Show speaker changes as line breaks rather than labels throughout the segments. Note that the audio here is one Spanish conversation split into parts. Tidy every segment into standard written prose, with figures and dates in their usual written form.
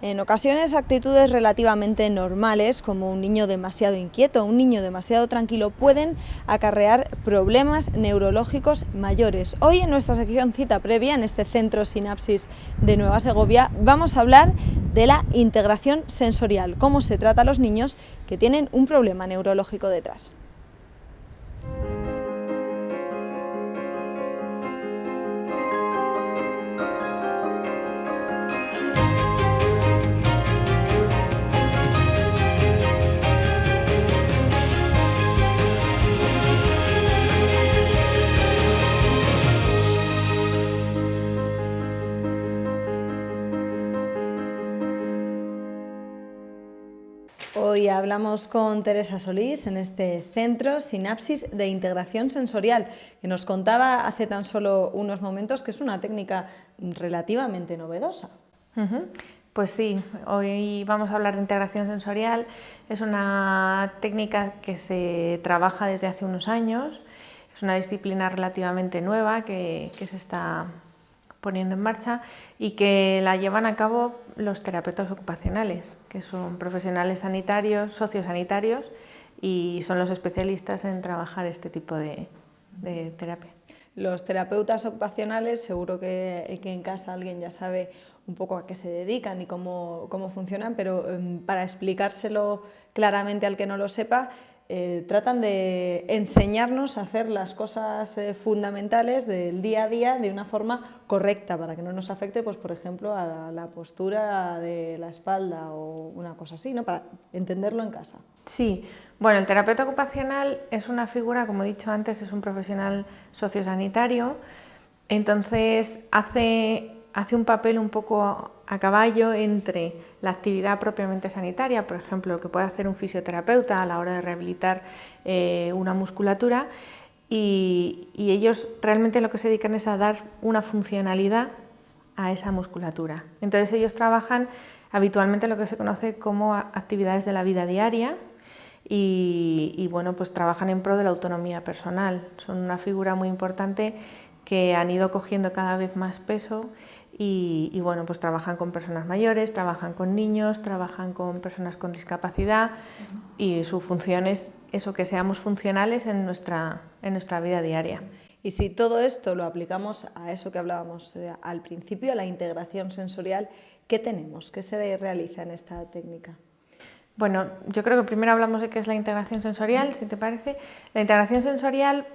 En ocasiones, actitudes relativamente normales, como un niño demasiado inquieto o un niño demasiado tranquilo, pueden acarrear problemas neurológicos mayores. Hoy en nuestra sección Cita Previa, en este centro Sinapsis de Nueva Segovia, vamos a hablar de la integración sensorial, cómo se trata a los niños que tienen un problema neurológico detrás. Hoy hablamos con Teresa Solís en este centro Sinapsis de Integración Sensorial, que nos contaba hace tan solo unos momentos que es una técnica relativamente novedosa.
Pues sí, hoy vamos a hablar de integración sensorial. Es una técnica que se trabaja desde hace unos años, es una disciplina relativamente nueva que se está poniendo en marcha y que la llevan a cabo los terapeutas ocupacionales, que son profesionales sanitarios, sociosanitarios, y son los especialistas en trabajar este tipo de terapia.
Los terapeutas ocupacionales, seguro que en casa alguien ya sabe un poco a qué se dedican y cómo funcionan, pero para explicárselo claramente al que no lo sepa, tratan de enseñarnos a hacer las cosas fundamentales del día a día de una forma correcta, para que no nos afecte, pues, por ejemplo, a la postura de la espalda o una cosa así, ¿no? Para entenderlo en casa.
Sí, bueno, el terapeuta ocupacional es una figura, como he dicho antes, es un profesional sociosanitario, entonces hace un papel un poco a caballo entre la actividad propiamente sanitaria, por ejemplo, lo que puede hacer un fisioterapeuta a la hora de rehabilitar una musculatura, y ellos realmente lo que se dedican es a dar una funcionalidad a esa musculatura. Entonces ellos trabajan habitualmente lo que se conoce como actividades de la vida diaria y bueno, pues trabajan en pro de la autonomía personal. Son una figura muy importante que han ido cogiendo cada vez más peso y bueno, pues trabajan con personas mayores, trabajan con niños, trabajan con personas con discapacidad y su función es eso, que seamos funcionales en nuestra vida diaria.
Y si todo esto lo aplicamos a eso que hablábamos al principio, a la integración sensorial, ¿qué tenemos? ¿Qué se realiza en esta técnica?
Bueno, yo creo que primero hablamos de qué es la integración sensorial, si te parece. La integración sensorial,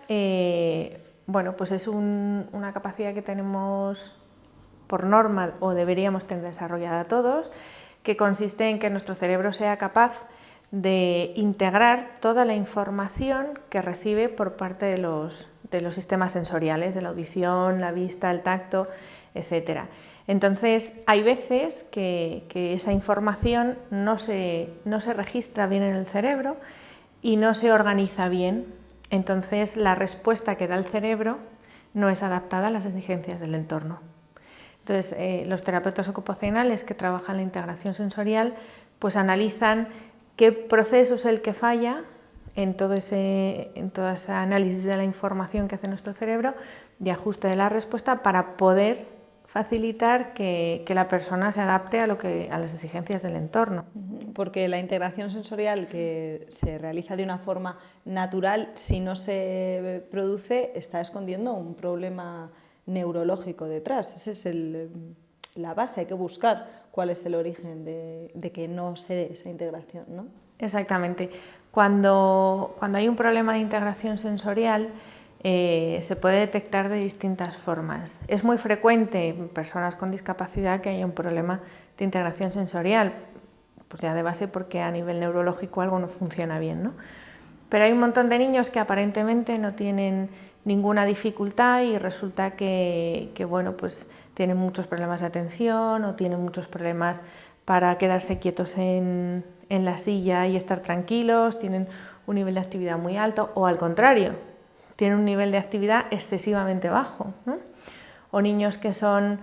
bueno, pues es una capacidad que tenemos por norma o deberíamos tener desarrollada todos, que consiste en que nuestro cerebro sea capaz de integrar toda la información que recibe por parte de los sistemas sensoriales, de la audición, la vista, el tacto, etc. Entonces, hay veces que esa información no se registra bien en el cerebro y no se organiza bien. Entonces, la respuesta que da el cerebro no es adaptada a las exigencias del entorno. Entonces, los terapeutas ocupacionales que trabajan la integración sensorial, pues analizan qué proceso es el que falla en todo ese análisis de la información que hace nuestro cerebro y ajuste de la respuesta para poder facilitar que la persona se adapte a las exigencias del entorno.
Porque la integración sensorial que se realiza de una forma natural, si no se produce, está escondiendo un problema neurológico detrás. Esa es la base, hay que buscar cuál es el origen de que no se dé esa integración, ¿no?
Exactamente. Cuando hay un problema de integración sensorial, se puede detectar de distintas formas. Es muy frecuente en personas con discapacidad que haya un problema de integración sensorial, pues ya de base porque a nivel neurológico algo no funciona bien, ¿no? Pero hay un montón de niños que aparentemente no tienen ninguna dificultad y resulta que bueno, pues tienen muchos problemas de atención o tienen muchos problemas para quedarse quietos en la silla y estar tranquilos, tienen un nivel de actividad muy alto o al contrario, tienen un nivel de actividad excesivamente bajo, ¿no? O niños que son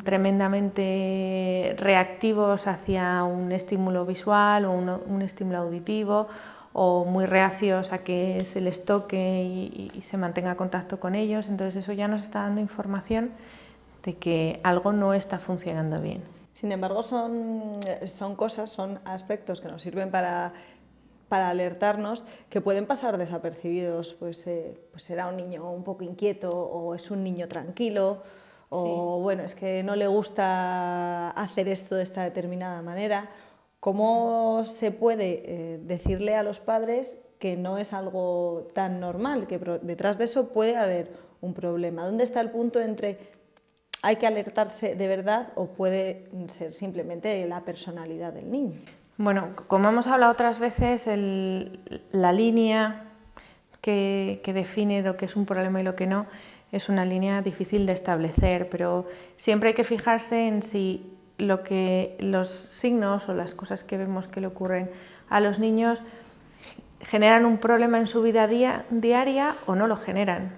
tremendamente reactivos hacia un estímulo visual o un estímulo auditivo, o muy reacios a que se les toque y se mantenga contacto con ellos. Entonces eso ya nos está dando información de que algo no está funcionando bien.
Sin embargo, son cosas, son aspectos que nos sirven para alertarnos, que pueden pasar desapercibidos. Pues será un niño un poco inquieto, o es un niño tranquilo, o bueno, es que no le gusta hacer esto de esta determinada manera. ¿Cómo se puede decirle a los padres que no es algo tan normal, que detrás de eso puede haber un problema? ¿Dónde está el punto entre hay que alertarse de verdad o puede ser simplemente la personalidad del niño?
Bueno, como hemos hablado otras veces, la línea que define lo que es un problema y lo que no es una línea difícil de establecer, pero siempre hay que fijarse en si los signos o las cosas que vemos que le ocurren a los niños generan un problema en su vida diaria o no lo generan.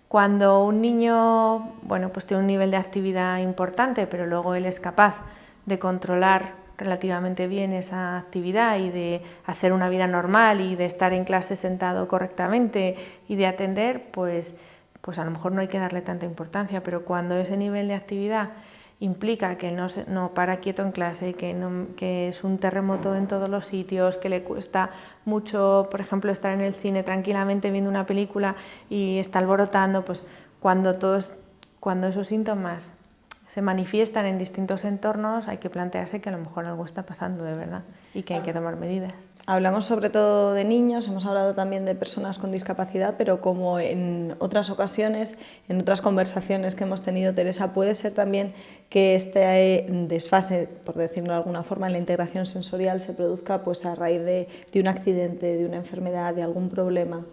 Cuando un niño, bueno, pues tiene un nivel de actividad importante, pero luego él es capaz de controlar relativamente bien esa actividad y de hacer una vida normal y de estar en clase sentado correctamente y de atender, pues a lo mejor no hay que darle tanta importancia, pero cuando ese nivel de actividad implica que no para quieto en clase, que es un terremoto en todos los sitios, que le cuesta mucho, por ejemplo, estar en el cine tranquilamente viendo una película y está alborotando, pues cuando esos síntomas se manifiestan en distintos entornos, hay que plantearse que a lo mejor algo está pasando de verdad y que hay que tomar medidas.
Hablamos sobre todo de niños, hemos hablado también de personas con discapacidad, pero como en otras ocasiones, en otras conversaciones que hemos tenido, Teresa, puede ser también que este desfase, por decirlo de alguna forma, en la integración sensorial se produzca pues a raíz de un accidente, de una enfermedad, de algún problema.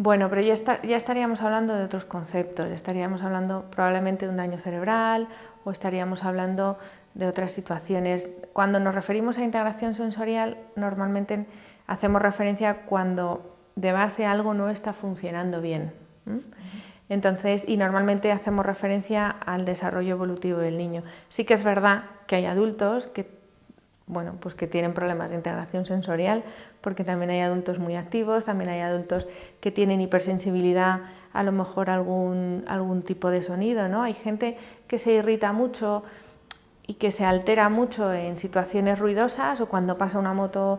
Bueno, pero ya estaríamos hablando de otros conceptos, estaríamos hablando probablemente de un daño cerebral o estaríamos hablando de otras situaciones. Cuando nos referimos a integración sensorial, normalmente hacemos referencia cuando de base algo no está funcionando bien. Entonces, y normalmente hacemos referencia al desarrollo evolutivo del niño. Sí que es verdad que hay adultos que tienen problemas de integración sensorial, porque también hay adultos muy activos, también hay adultos que tienen hipersensibilidad a lo mejor a algún tipo de sonido, ¿no? Hay gente que se irrita mucho y que se altera mucho en situaciones ruidosas o cuando pasa una moto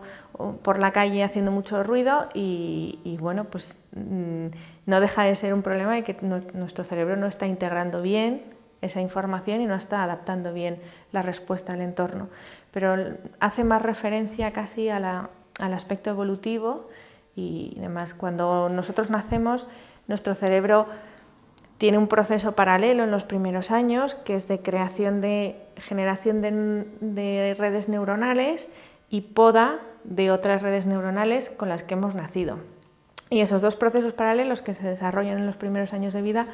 por la calle haciendo mucho ruido y bueno, pues no deja de ser un problema y que nuestro cerebro no está integrando bien esa información y no está adaptando bien la respuesta al entorno. Pero hace más referencia casi al aspecto evolutivo y además cuando nosotros nacemos, nuestro cerebro tiene un proceso paralelo en los primeros años que es de generación de redes neuronales y poda de otras redes neuronales con las que hemos nacido. Y esos dos procesos paralelos que se desarrollan en los primeros años de vida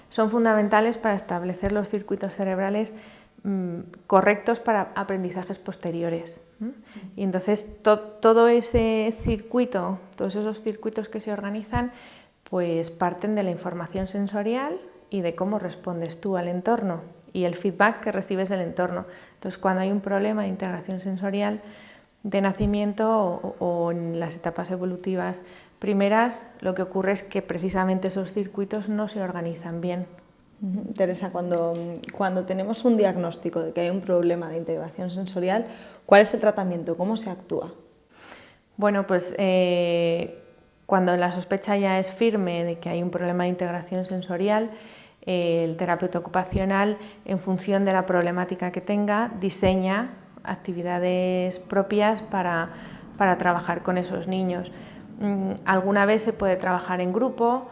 son fundamentales para establecer los circuitos cerebrales correctos para aprendizajes posteriores. Y entonces todo ese circuito, todos esos circuitos que se organizan, pues parten de la información sensorial y de cómo respondes tú al entorno y el feedback que recibes del entorno. Entonces, cuando hay un problema de integración sensorial de nacimiento o en las etapas evolutivas primeras, lo que ocurre es que precisamente esos circuitos no se organizan bien.
Teresa, cuando tenemos un diagnóstico de que hay un problema de integración sensorial, ¿cuál es el tratamiento? ¿Cómo se actúa?
Bueno, pues cuando la sospecha ya es firme de que hay un problema de integración sensorial, el terapeuta ocupacional, en función de la problemática que tenga, diseña actividades propias para trabajar con esos niños. Alguna vez se puede trabajar en grupo,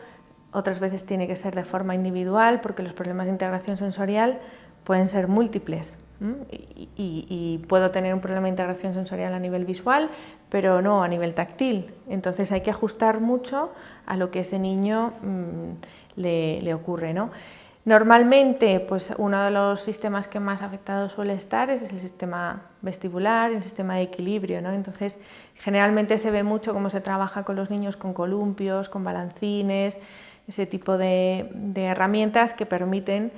otras veces tiene que ser de forma individual, porque los problemas de integración sensorial pueden ser múltiples. Y puedo tener un problema de integración sensorial a nivel visual, pero no a nivel táctil. Entonces hay que ajustar mucho a lo que ese niño le ocurre, ¿no? Normalmente, pues uno de los sistemas que más afectado suele estar es el sistema vestibular, el sistema de equilibrio, ¿no? Entonces, generalmente se ve mucho cómo se trabaja con los niños con columpios, con balancines, ese tipo de herramientas que permiten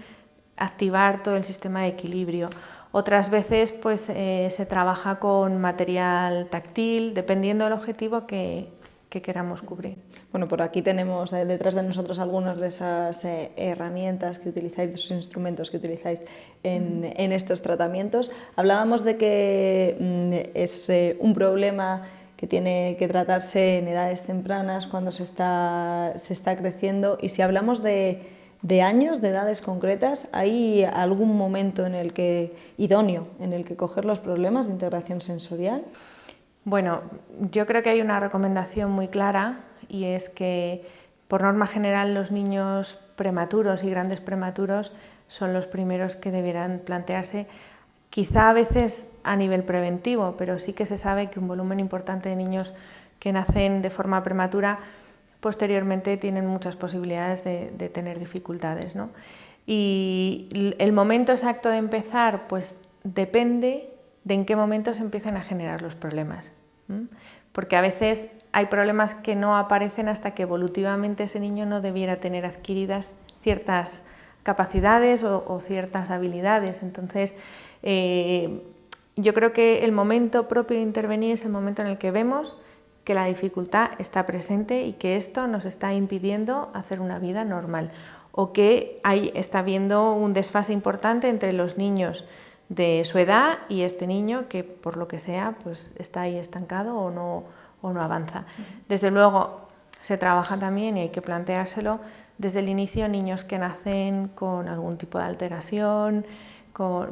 activar todo el sistema de equilibrio. Otras veces pues, se trabaja con material táctil, dependiendo del objetivo que que queramos cubrir.
Bueno, por aquí tenemos detrás de nosotros algunas de esas herramientas que utilizáis, de esos instrumentos que utilizáis en estos tratamientos. Hablábamos de que es un problema que tiene que tratarse en edades tempranas cuando se está creciendo, y si hablamos de años, de edades concretas, ¿hay algún momento idóneo en el que coger los problemas de integración sensorial?
Bueno, yo creo que hay una recomendación muy clara, y es que por norma general los niños prematuros y grandes prematuros son los primeros que deberán plantearse, quizá a veces a nivel preventivo, pero sí que se sabe que un volumen importante de niños que nacen de forma prematura posteriormente tienen muchas posibilidades de tener dificultades, ¿no? Y el momento exacto de empezar, pues depende de en qué momento se empiecen a generar los problemas, porque a veces hay problemas que no aparecen hasta que evolutivamente ese niño no debiera tener adquiridas ciertas capacidades o ciertas habilidades. Entonces, yo creo que el momento propio de intervenir es el momento en el que vemos que la dificultad está presente y que esto nos está impidiendo hacer una vida normal, o que está habiendo un desfase importante entre los niños de su edad y este niño que por lo que sea pues está ahí estancado o no avanza. Desde luego se trabaja también, y hay que planteárselo desde el inicio, niños que nacen con algún tipo de alteración,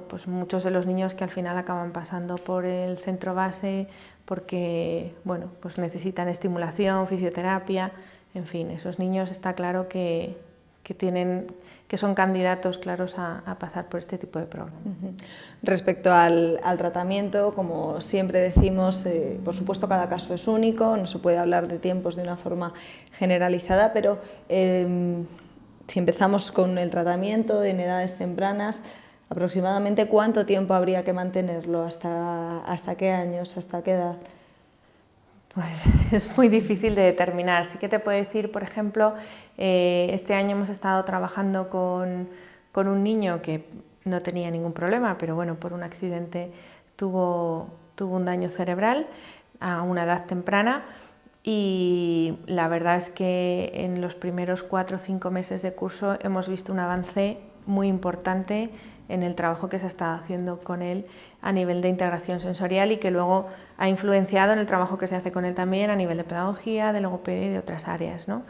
pues muchos de los niños que al final acaban pasando por el centro base porque bueno, pues necesitan estimulación, fisioterapia, en fin, esos niños está claro que son candidatos claros a pasar por este tipo de problemas.
Respecto al tratamiento, como siempre decimos, por supuesto cada caso es único, no se puede hablar de tiempos de una forma generalizada, pero si empezamos con el tratamiento en edades tempranas, aproximadamente ¿cuánto tiempo habría que mantenerlo? ¿Hasta qué años? ¿Hasta qué edad?
Pues es muy difícil de determinar. Sí que te puedo decir, por ejemplo, este año hemos estado trabajando con un niño que no tenía ningún problema, pero bueno, por un accidente tuvo un daño cerebral a una edad temprana, y la verdad es que en los primeros 4 o 5 meses de curso hemos visto un avance muy importante en el trabajo que se está haciendo con él a nivel de integración sensorial, y que luego ha influenciado en el trabajo que se hace con él también a nivel de pedagogía, de logopedia y de otras áreas, ¿no?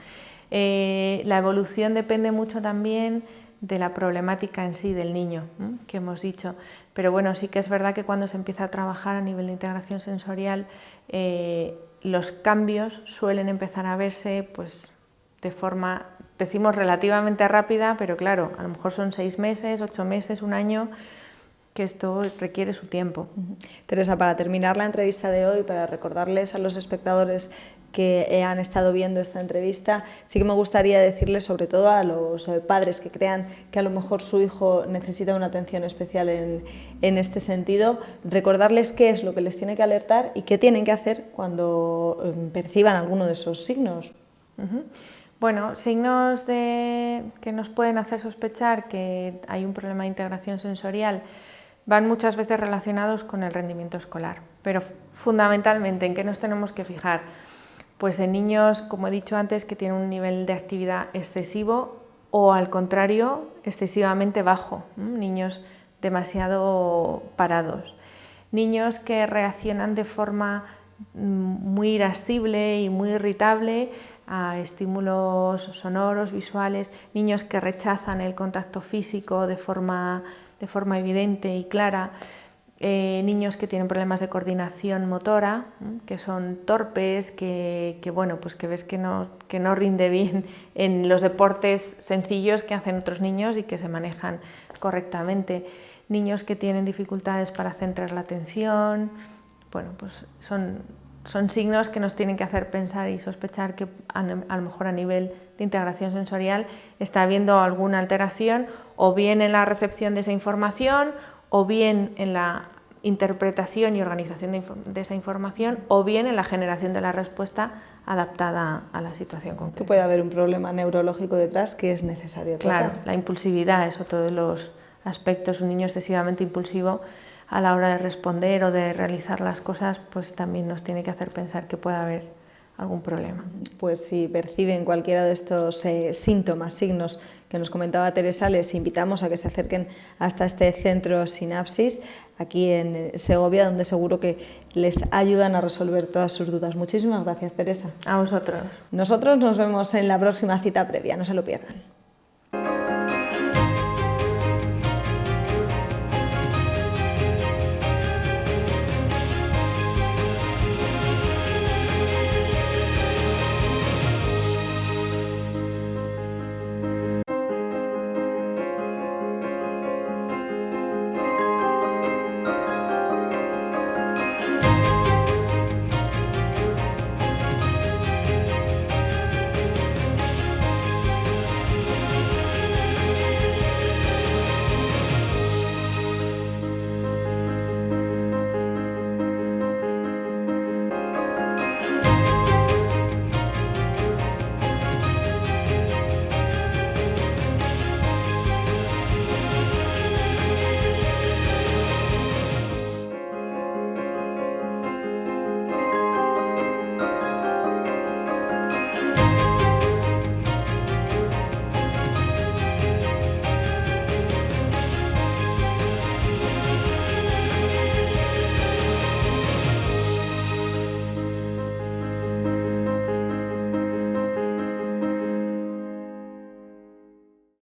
La evolución depende mucho también de la problemática en sí del niño, que hemos dicho, pero bueno, sí que es verdad que cuando se empieza a trabajar a nivel de integración sensorial, los cambios suelen empezar a verse pues de forma, decimos, relativamente rápida, pero claro, a lo mejor son 6 meses, 8 meses, un año, que esto requiere su tiempo.
Teresa, para terminar la entrevista de hoy, para recordarles a los espectadores que han estado viendo esta entrevista, sí que me gustaría decirles, sobre todo a los padres que crean que a lo mejor su hijo necesita una atención especial en este sentido, recordarles qué es lo que les tiene que alertar y qué tienen que hacer cuando perciban alguno de esos signos.
Bueno, signos que nos pueden hacer sospechar que hay un problema de integración sensorial van muchas veces relacionados con el rendimiento escolar, pero fundamentalmente, ¿en qué nos tenemos que fijar? Pues en niños, como he dicho antes, que tienen un nivel de actividad excesivo o, al contrario, excesivamente bajo, niños demasiado parados, niños que reaccionan de forma muy irascible y muy irritable a estímulos sonoros, visuales, niños que rechazan el contacto físico de forma evidente y clara, niños que tienen problemas de coordinación motora, que son torpes, que bueno, pues que ves que no rinde bien en los deportes sencillos que hacen otros niños y que se manejan correctamente, niños que tienen dificultades para centrar la atención. Bueno, pues son signos que nos tienen que hacer pensar y sospechar que a lo mejor a nivel de integración sensorial está habiendo alguna alteración, o bien en la recepción de esa información, o bien en la interpretación y organización de esa información, o bien en la generación de la respuesta adaptada a la situación concreta.
Que puede haber un problema neurológico detrás que es necesario tratar.
Claro, la impulsividad es otro de los aspectos. Un niño excesivamente impulsivo a la hora de responder o de realizar las cosas, pues también nos tiene que hacer pensar que puede haber algún problema.
Pues si perciben cualquiera de estos síntomas, signos que nos comentaba Teresa, les invitamos a que se acerquen hasta este centro Sinapsis, aquí en Segovia, donde seguro que les ayudan a resolver todas sus dudas. Muchísimas gracias, Teresa.
A vosotros.
Nosotros nos vemos en la próxima cita previa, no se lo pierdan.